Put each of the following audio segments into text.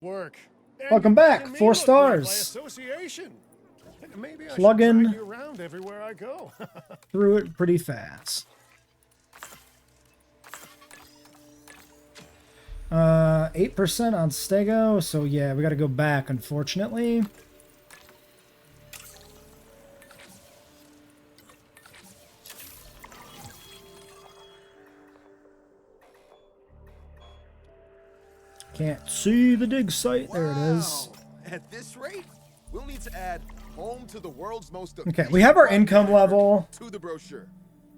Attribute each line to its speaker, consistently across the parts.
Speaker 1: Work.
Speaker 2: Welcome back. 4 stars.
Speaker 1: Association. Maybe I
Speaker 2: Plug
Speaker 1: should
Speaker 2: in.
Speaker 1: drag you around everywhere I go.
Speaker 2: Through it pretty fast. 8% on Stego, so yeah, we gotta go back, unfortunately. Can't see the dig site. Wow. There it is.
Speaker 3: At this rate, we'll need to add home to the world's most
Speaker 2: okay, we have our income level
Speaker 3: to the brochure.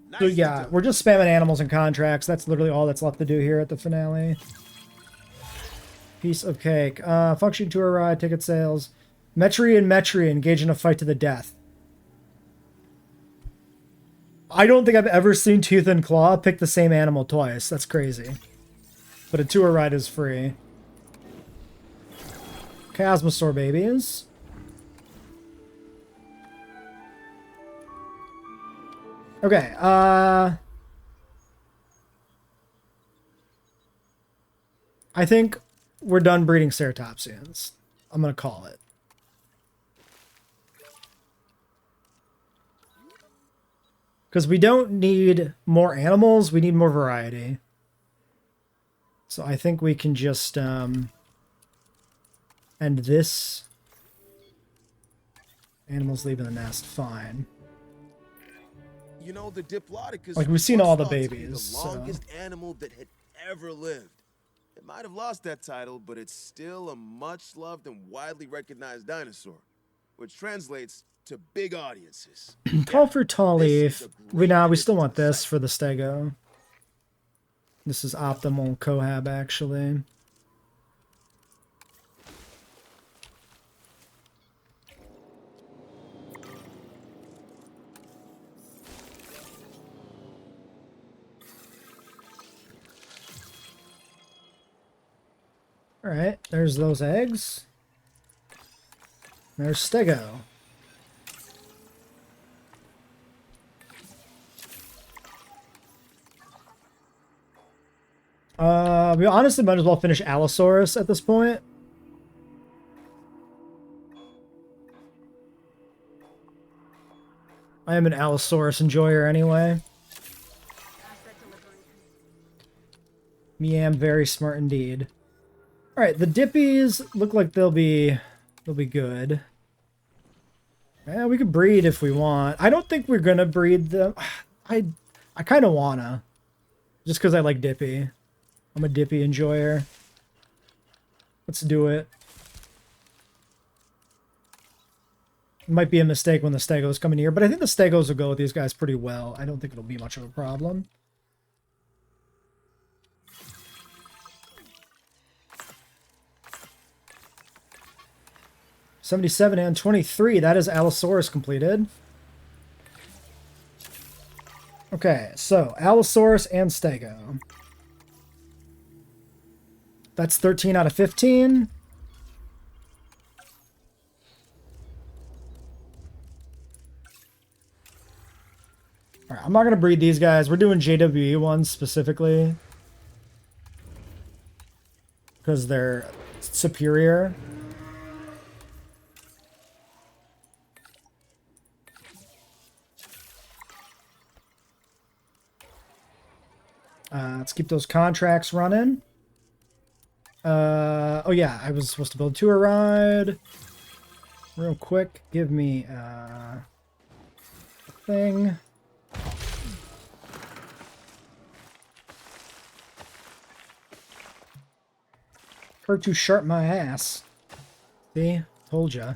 Speaker 2: Nice. So yeah, we're just spamming animals and contracts. That's literally all that's left to do here at the finale. Piece of cake. Function tour ride, ticket sales. Metri and Metri engage in a fight to the death. I don't think I've ever seen Tooth and Claw pick the same animal twice. That's crazy. But a tour ride is free. Chasmosaur babies. Okay, I think we're done breeding ceratopsians. I'm gonna call it. Because we don't need more animals, we need more variety. So I think we can just end this. Animals leaving the nest, fine.
Speaker 3: You know, the Diplodocus,
Speaker 2: like, we've seen all the babies.
Speaker 3: The longest animal that had ever lived. It might have lost that title, but it's still a much-loved and widely recognized dinosaur, which translates to big audiences.
Speaker 2: Call for tall leaf. We still want this for the Stego. This is optimal cohab, actually. Alright, there's those eggs. There's Stego. We honestly might as well finish Allosaurus at this point. I am an Allosaurus enjoyer anyway. Me am very smart indeed. Alright, the Dippies look like they'll be good. Yeah, we could breed if we want. I don't think we're gonna breed them. I kinda wanna. Just because I like Dippy. I'm a Dippy enjoyer. Let's do it. It might be a mistake when the Stegos come in here, but I think the Stegos will go with these guys pretty well. I don't think it'll be much of a problem. $77 and $23. That is Allosaurus completed. Okay, so Allosaurus and Stego. That's 13 out of 15. Alright, I'm not going to breed these guys. We're doing JWE ones specifically. Because they're superior. Let's keep those contracts running. Oh yeah, I was supposed to build a tour ride. Real quick, give me a thing. Hurt too sharp my ass. See? Told ya.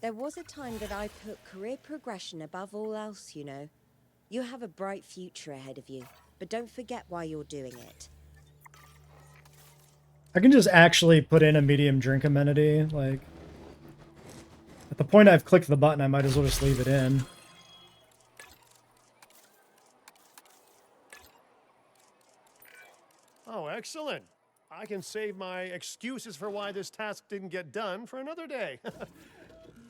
Speaker 4: There was a time that I put career progression above all else, you know. You have a bright future ahead of you, but don't forget why you're doing it.
Speaker 2: I can just actually put in a medium drink amenity, like... At the point I've clicked the button, I might as well just leave it in.
Speaker 1: Oh, excellent. I can save my excuses for why this task didn't get done for another day.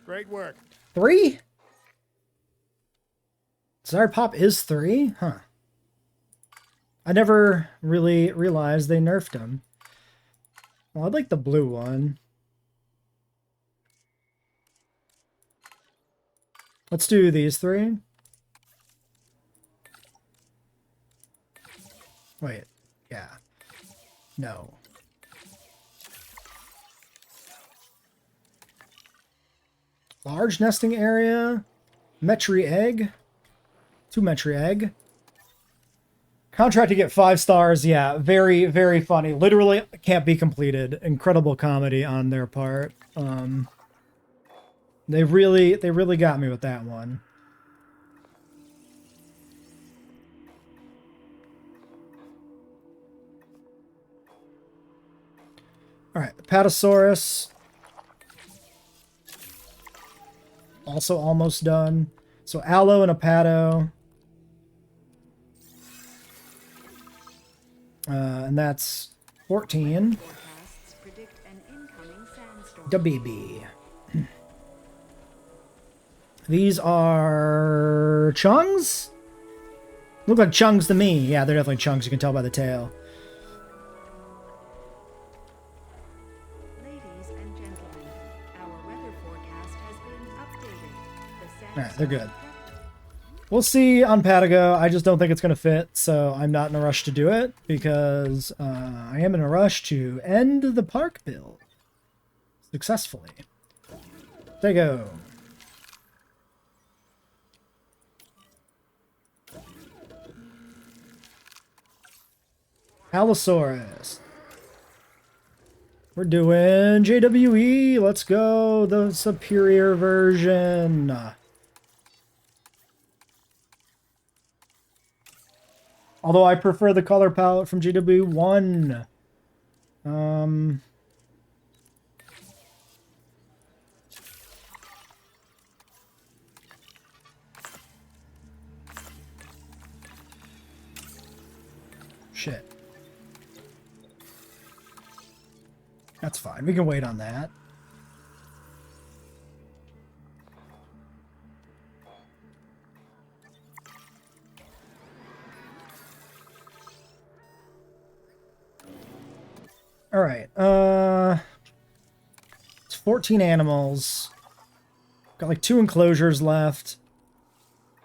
Speaker 1: Great work.
Speaker 2: 3? Desired Pop is 3? Huh. I never really realized they nerfed him. Well, I'd like the blue one. Let's do these 3. Wait. Yeah. No. Large nesting area. Metri egg. 2 Metri egg. Contract to get 5 stars. Yeah, very, very funny. Literally can't be completed. Incredible comedy on their part. They really got me with that one. All right, Apatosaurus. Also almost done. So Allo and Apato. And that's 14. Da baby. These are chungs? Look like chungs to me. Yeah, they're definitely chungs. You can tell by the tail.
Speaker 5: Ladies and gentlemen, our weather forecast has been updated.
Speaker 2: Alright, they're good. We'll see on Patago. I just don't think it's going to fit, so I'm not in a rush to do it, because I am in a rush to end the park build successfully. There you go. Allosaurus. We're doing JWE. Let's go. The superior version. Although I prefer the color palette from JWE1. Shit. That's fine. We can wait on that. All right. It's 14 animals. Got like 2 enclosures left.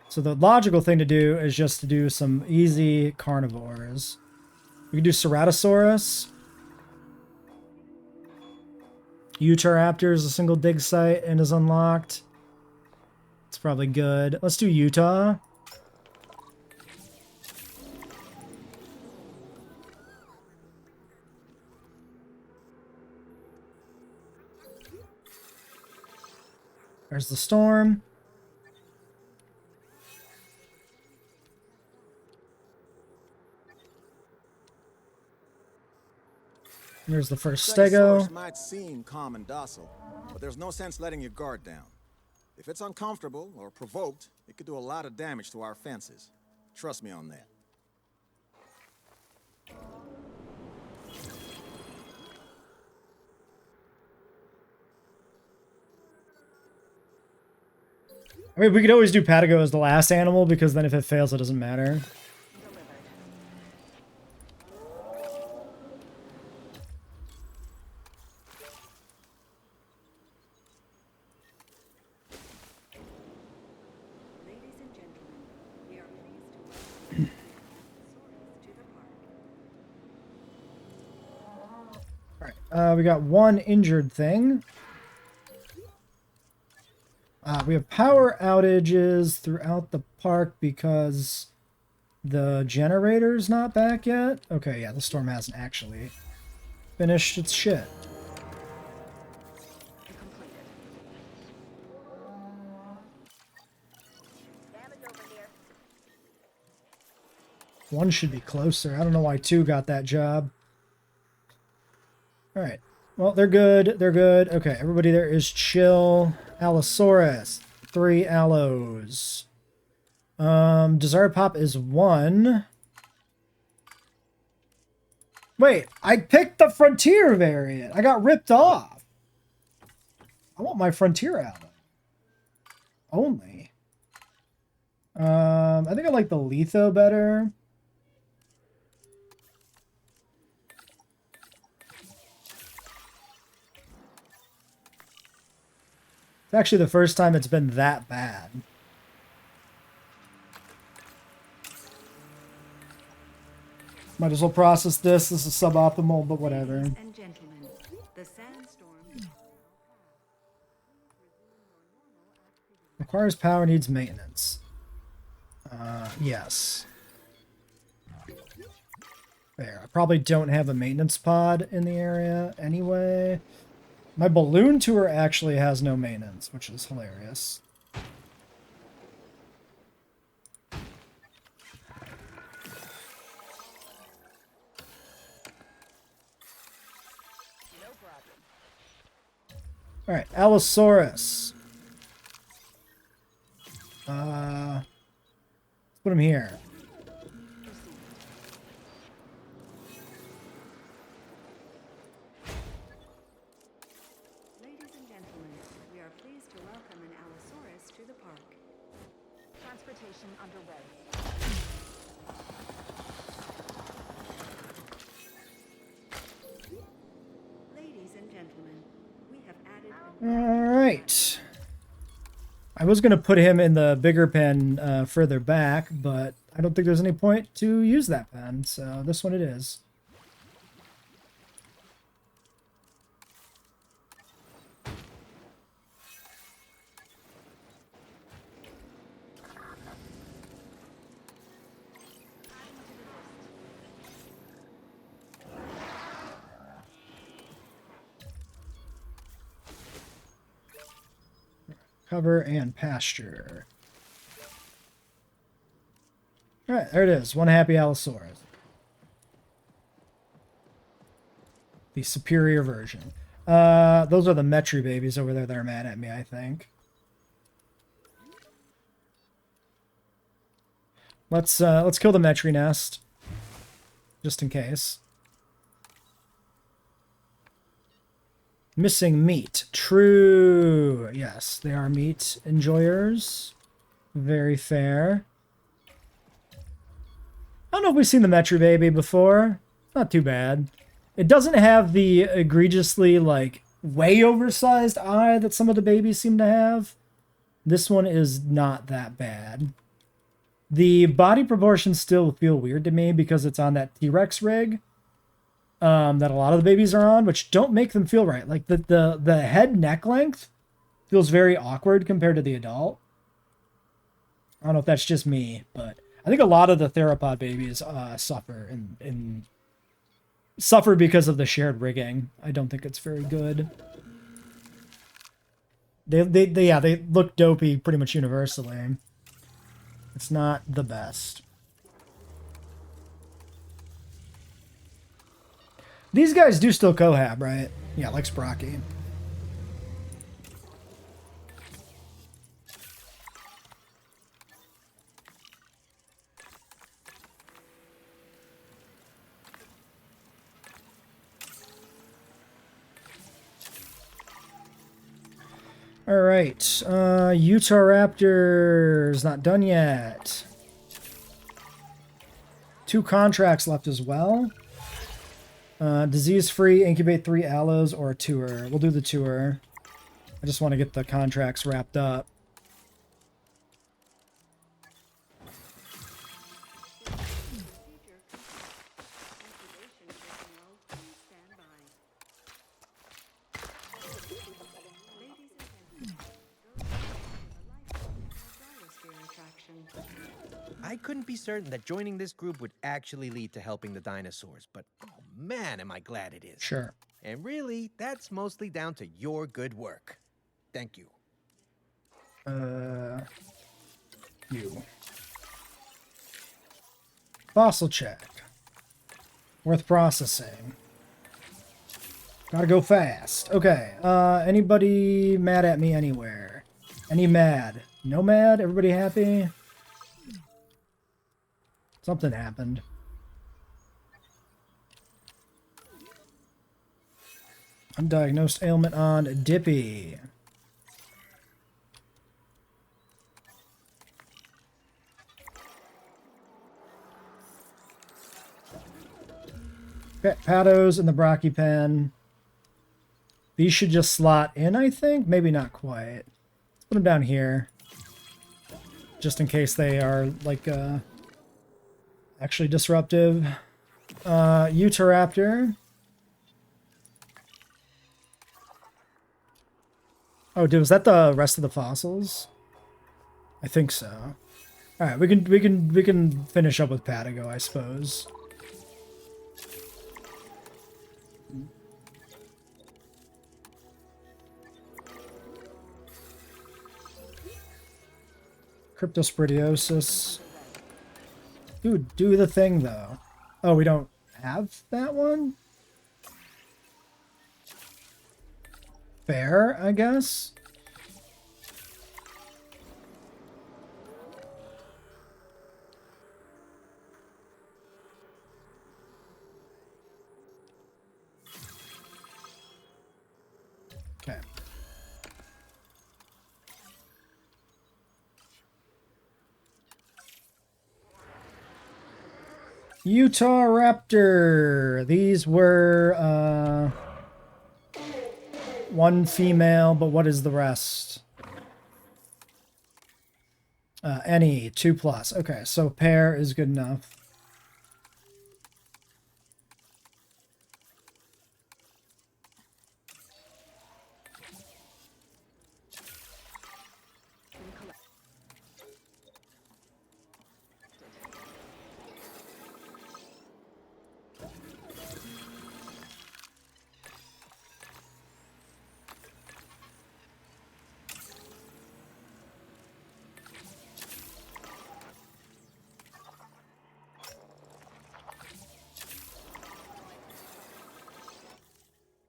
Speaker 2: So the logical thing to do is just to do some easy carnivores. We can do Ceratosaurus. Utahraptor is a single dig site and is unlocked. It's probably good. Let's do Utah. There's the storm. Here's the first stego.
Speaker 6: Stegosaurus might seem calm and docile, but there's no sense letting your guard down. If it's uncomfortable or provoked, it could do a lot of damage to our fences. Trust me on that.
Speaker 2: I mean, we could always do Patago as the last animal, because then if it fails, it doesn't matter.
Speaker 5: Ladies and gentlemen, we are pleased to welcome Albertus to the park.
Speaker 2: Alright, we got 1 injured thing. We have power outages throughout the park because the generator's not back yet. Okay, yeah, the storm hasn't actually finished its shit. One should be closer. I don't know why 2 got that job. Alright. Well, they're good. They're good. Okay, everybody there is chill. Allosaurus. 3 allos. Desired Pop is 1. Wait, I picked the Frontier variant. I got ripped off. I want my Frontier allo. Only. I think I like the litho better. It's actually the first time it's been that bad. Might as well process this. This is suboptimal, but whatever.
Speaker 5: Ladies and gentlemen, the sandstorm
Speaker 2: Requires power, needs maintenance. Yes. There. I probably don't have a maintenance pod in the area anyway. My balloon tour actually has no maintenance, which is hilarious. Alright, Allosaurus. Let's put him here.
Speaker 5: Ladies and gentlemen, we are pleased to welcome an Allosaurus to the park. Transportation underway. Ladies and gentlemen, we have added
Speaker 2: Alright. I was going to put him in the bigger pen further back, but I don't think there's any point to use that pen, so this one it is. Cover and pasture. Alright, there it is. One happy Allosaurus. The superior version. Those are the Metri babies over there that are mad at me, I think. Let's kill the Metri nest. Just in case. Missing meat. True. Yes, they are meat enjoyers. Very fair. I don't know if we've seen the Metri baby before. Not too bad. It doesn't have the egregiously, like, way oversized eye that some of the babies seem to have. This one is not that bad. The body proportions still feel weird to me because it's on that T-Rex rig. That a lot of the babies are on, which don't make them feel right. Like the head neck length feels very awkward compared to the adult. I don't know if that's just me, but I think a lot of the theropod babies suffer because of the shared rigging. I don't think it's very good. They look dopey pretty much universally. It's not the best. These guys do still cohab, right? Yeah, like Sprocky. Alright, Utah Raptors, not done yet. 2 contracts left as well. Disease-free, incubate 3 allos, or a tour. We'll do the tour. I just want to get the contracts wrapped up.
Speaker 7: I couldn't be certain that joining this group would actually lead to helping the dinosaurs, but oh man, am I glad it is.
Speaker 2: Sure.
Speaker 7: And really, that's mostly down to your good work. Thank you.
Speaker 2: You. Fossil check. Worth processing. Gotta go fast. Okay, anybody mad at me anywhere? Any mad? No mad? Everybody happy? Something happened. Undiagnosed ailment on Dippy. Okay, Patos and the Brachypan. These should just slot in, I think. Maybe not quite. Let's put them down here. Just in case they are, like, actually disruptive. Utahraptor. Oh, dude, was that the rest of the fossils? I think so. All right, we can finish up with Patago, I suppose. Cryptosporidiosis. Dude, do the thing though. Oh, we don't have that one? Fair, I guess. Okay. Utahraptor. These were one female, but what is the rest? Any 2+. Okay, so pair is good enough.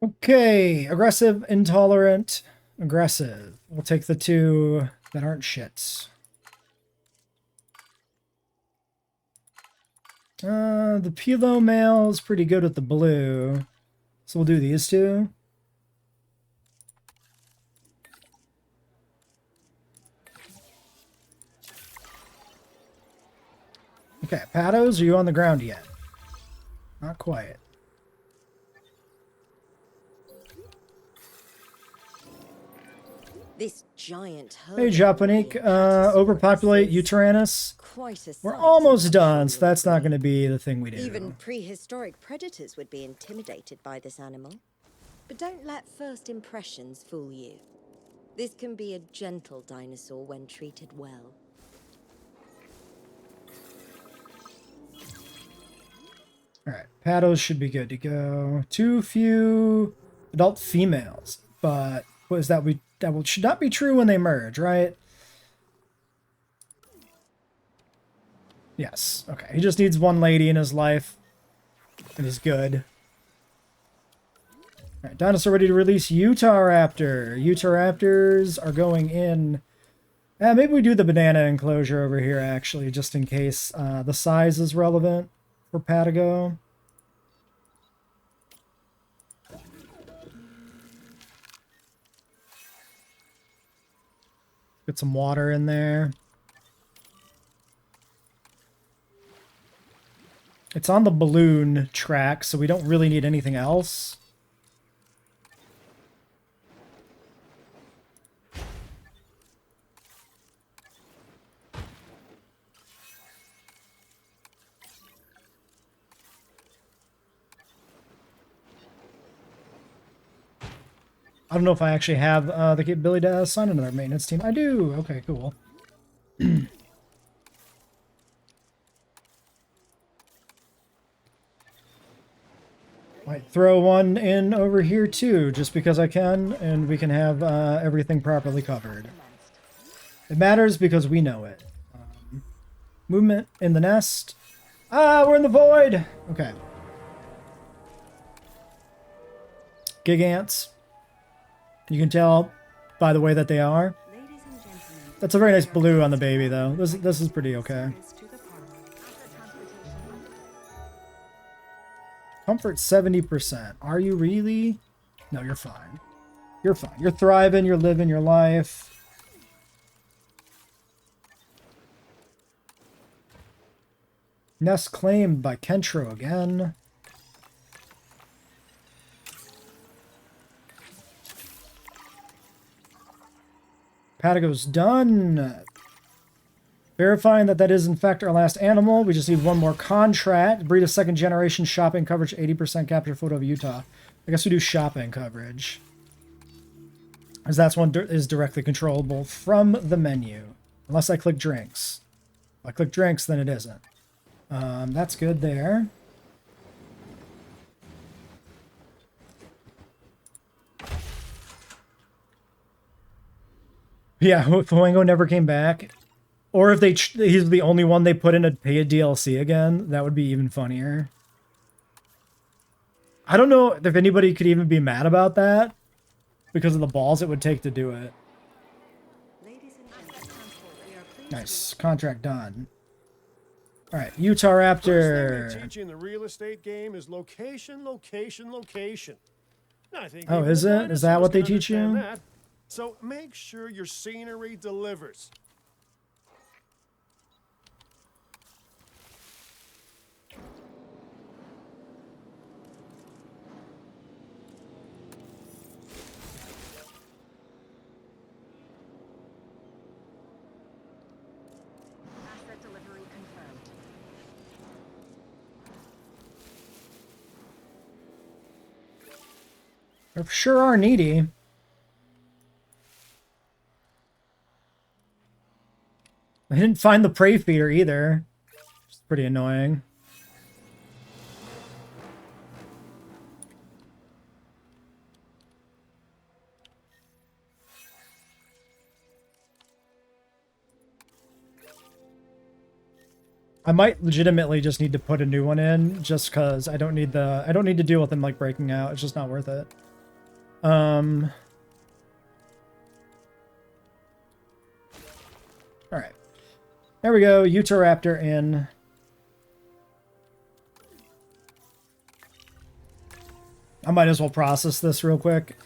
Speaker 2: Okay, aggressive, intolerant, aggressive. We'll take the two that aren't shits. The Pilo male is pretty good with the blue. So we'll do these two. Okay, Patos, are you on the ground yet? Not quite.
Speaker 4: This giant herd
Speaker 2: Hey,
Speaker 4: of
Speaker 2: Japonique,
Speaker 4: warrior Albertus
Speaker 2: overpopulate
Speaker 4: is
Speaker 2: Uteranus.
Speaker 4: quite a
Speaker 2: We're
Speaker 4: sight,
Speaker 2: almost
Speaker 4: I'm
Speaker 2: done,
Speaker 4: sure
Speaker 2: so that's
Speaker 4: you'll
Speaker 2: not
Speaker 4: agree.
Speaker 2: going to be the thing we do.
Speaker 4: Even prehistoric predators would be intimidated by this animal. But don't let first impressions fool you. This can be a gentle dinosaur when treated well.
Speaker 2: Alright, Patos should be good to go. Too few adult females, but what is that? Should not be true when they merge, right? Yes, okay. He just needs one lady in his life, and he's good. Alright, dinosaur ready to release Utahraptor. Utahraptors are going in. Maybe we do the banana enclosure over here, actually, just in case the size is relevant for Patago. Get some water in there. It's on the balloon track, so we don't really need anything else. I don't know if I actually have the capability to assign another maintenance team. I do. Okay, cool. Might throw one in over here too, just because I can, and we can have everything properly covered. It matters because we know it. Movement in the nest. Ah, we're in the void! Okay. Gigants. You can tell by the way that they are.
Speaker 5: Ladies and gentlemen,
Speaker 2: That's a very nice blue on the baby, though. This is pretty okay.
Speaker 5: service to the park. After transportation,
Speaker 2: Comfort 70%. Are you really? No, you're fine. You're fine. You're thriving. You're living your life. Nest claimed by Kentro again. Patago's done. Verifying that that is in fact our last animal. We just need one more contract. Breed a second generation shopping coverage, 80% capture photo of Utah. I guess we do shopping coverage. As that's one is directly controllable from the menu. Unless I click drinks. If I click drinks, then it isn't. That's good there. Yeah, Fuego never came back. Or if he's the only one they put in a paid DLC again, that would be even funnier. I don't know if anybody could even be mad about that because of the balls it would take to do it. Nice. Contract done. Alright, Utah Raptor.
Speaker 1: First thing they teach you in the real estate game is location, location, location. I think
Speaker 2: Oh,
Speaker 1: even
Speaker 2: is
Speaker 1: the
Speaker 2: it? Is that what they
Speaker 1: dinosaurs can
Speaker 2: teach you?
Speaker 1: understand that. So make sure your scenery delivers.
Speaker 5: Asset delivery confirmed.
Speaker 2: They sure are needy. I didn't find the prey feeder either. It's pretty annoying. I might legitimately just need to put a new one in just because I don't need to deal with them like breaking out. It's just not worth it. Alright. There we go. Utah Raptor in. I might as well process this real quick.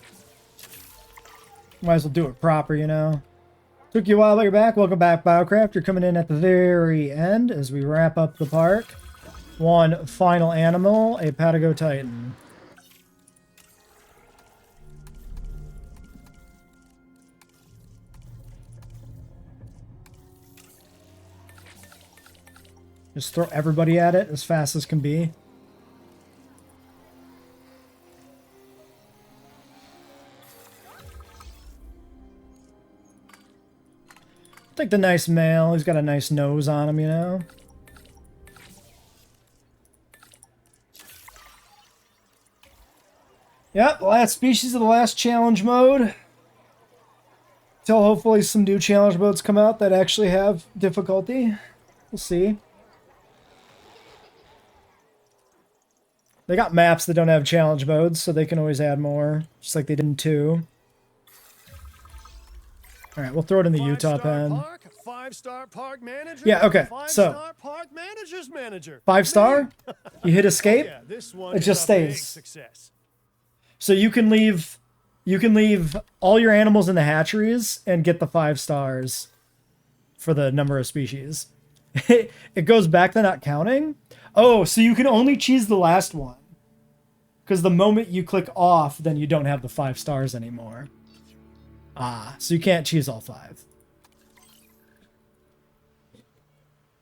Speaker 2: Might as well do it proper, you know. Took you a while, but you're back. Welcome back, Biocraft. You're coming in at the very end as we wrap up the park. One final animal, a Patago Titan. Just throw everybody at it as fast as can be. Take the nice male. He's got a nice nose on him, you know. Yep, last species of the last challenge mode. Till hopefully some new challenge modes come out that actually have difficulty. We'll see. They got maps that don't have challenge modes, so they can always add more, just like they did in 2. Alright, we'll throw it in the Utah pen.
Speaker 1: Park, 5-star park manager.
Speaker 2: Yeah, okay, so
Speaker 1: 5-star park manager's manager.
Speaker 2: 5-star, you hit escape,
Speaker 1: Yeah, this one
Speaker 2: it
Speaker 1: is
Speaker 2: just
Speaker 1: a big
Speaker 2: stays.
Speaker 1: success.
Speaker 2: So you can leave all your animals in the hatcheries and get the 5 stars for the number of species. It goes back to not counting. Oh, so you can only choose the last one. Because the moment you click off, then you don't have the 5 stars anymore. Ah, so you can't choose all 5.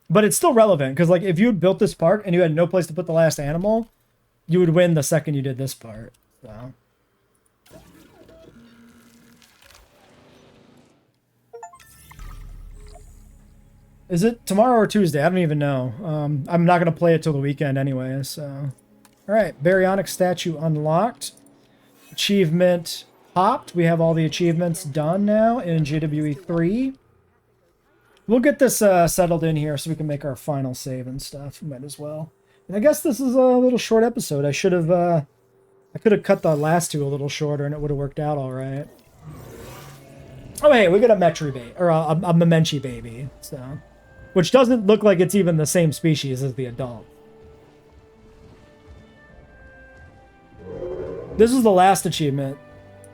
Speaker 2: But it's still relevant, because like if you had built this park and you had no place to put the last animal, you would win the second you did this part. So. Is it tomorrow or Tuesday? I don't even know. I'm not going to play it till the weekend anyway, so... Alright, Baryonyx statue unlocked. Achievement popped. We have all the achievements done now in JWE3. We'll get this settled in here so we can make our final save and stuff. Might as well. And I guess this is a little short episode. I should have... I could have cut the last 2 a little shorter and it would have worked out alright. Oh, hey, we got a Metri baby, or a Memenchi baby, so... Which doesn't look like it's even the same species as the adult. This is the last achievement.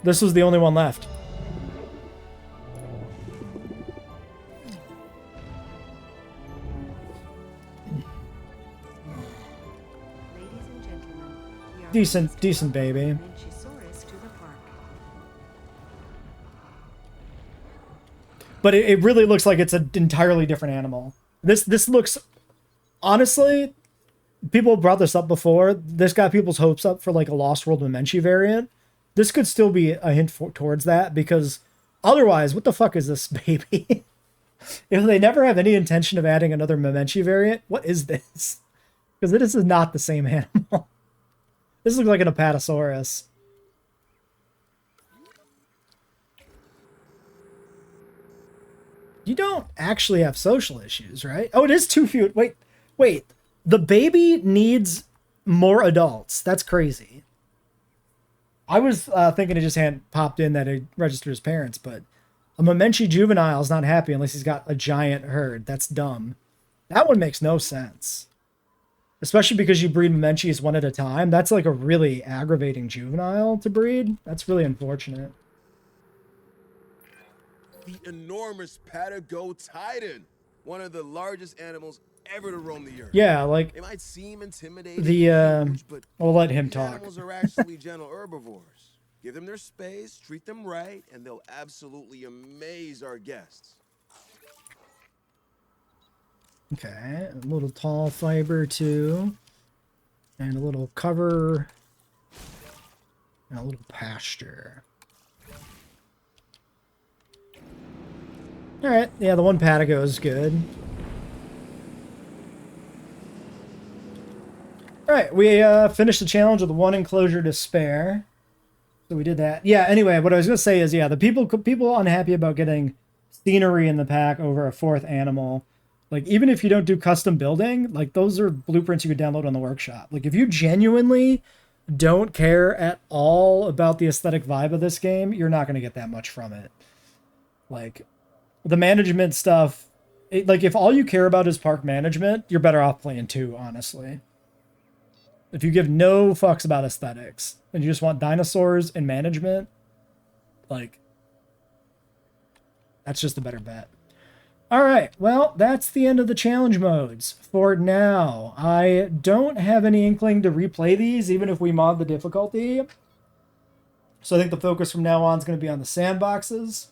Speaker 2: This was the only one left.
Speaker 5: Ladies and gentlemen, we are
Speaker 2: Decent baby.
Speaker 5: Menchisaurus to the park.
Speaker 2: But it really looks like it's an entirely different animal. This looks, honestly, people brought this up before. This got people's hopes up for like a Lost World Memenci variant. This could still be a hint towards that, because otherwise, what the fuck is this baby? If they never have any intention of adding another Memenci variant, what is this? Because this is not the same animal. This looks like an Apatosaurus. You don't actually have social issues, right? Oh, it is 2 feet. Wait. The baby needs more adults. That's crazy. I was thinking it just hadn't popped in that it registered his parents, but a Memenci juvenile is not happy unless he's got a giant herd. That's dumb. That one makes no sense. Especially because you breed Memencis one at a time. That's like a really aggravating juvenile to breed. That's really unfortunate.
Speaker 3: The enormous Patago Titan, one of the largest animals ever to roam the earth.
Speaker 2: Yeah, like
Speaker 3: It might seem intimidating, huge, but
Speaker 2: we'll let him
Speaker 3: these
Speaker 2: talk.
Speaker 3: animals are actually gentle herbivores. Give them their space, treat them right, and they'll absolutely amaze our guests.
Speaker 2: Okay, a little tall fiber too. And a little cover. And a little pasture. Alright, yeah, the one Patago is good. Alright, we finished the challenge with one enclosure to spare. So we did that. Yeah, anyway, what I was going to say is, yeah, the people unhappy about getting scenery in the pack over a 4th animal. Like, even if you don't do custom building, like, those are blueprints you could download on the workshop. Like, if you genuinely don't care at all about the aesthetic vibe of this game, you're not going to get that much from it. Like, the management stuff, like, if all you care about is park management, you're better off playing 2, honestly. If you give no fucks about aesthetics and you just want dinosaurs and management, like, that's just a better bet. All right, well, that's the end of the challenge modes for now. I don't have any inkling to replay these, even if we mod the difficulty. So I think the focus from now on is going to be on the sandboxes.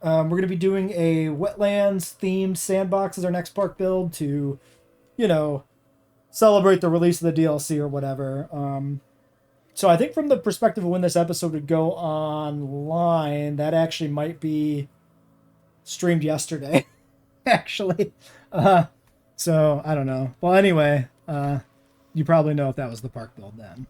Speaker 2: We're going to be doing a wetlands-themed sandbox as our next park build to, you know, celebrate the release of the DLC or whatever. So I think from the perspective of when this episode would go online, that actually might be streamed yesterday, actually. So I don't know. Well, anyway, you probably know if that was the park build then.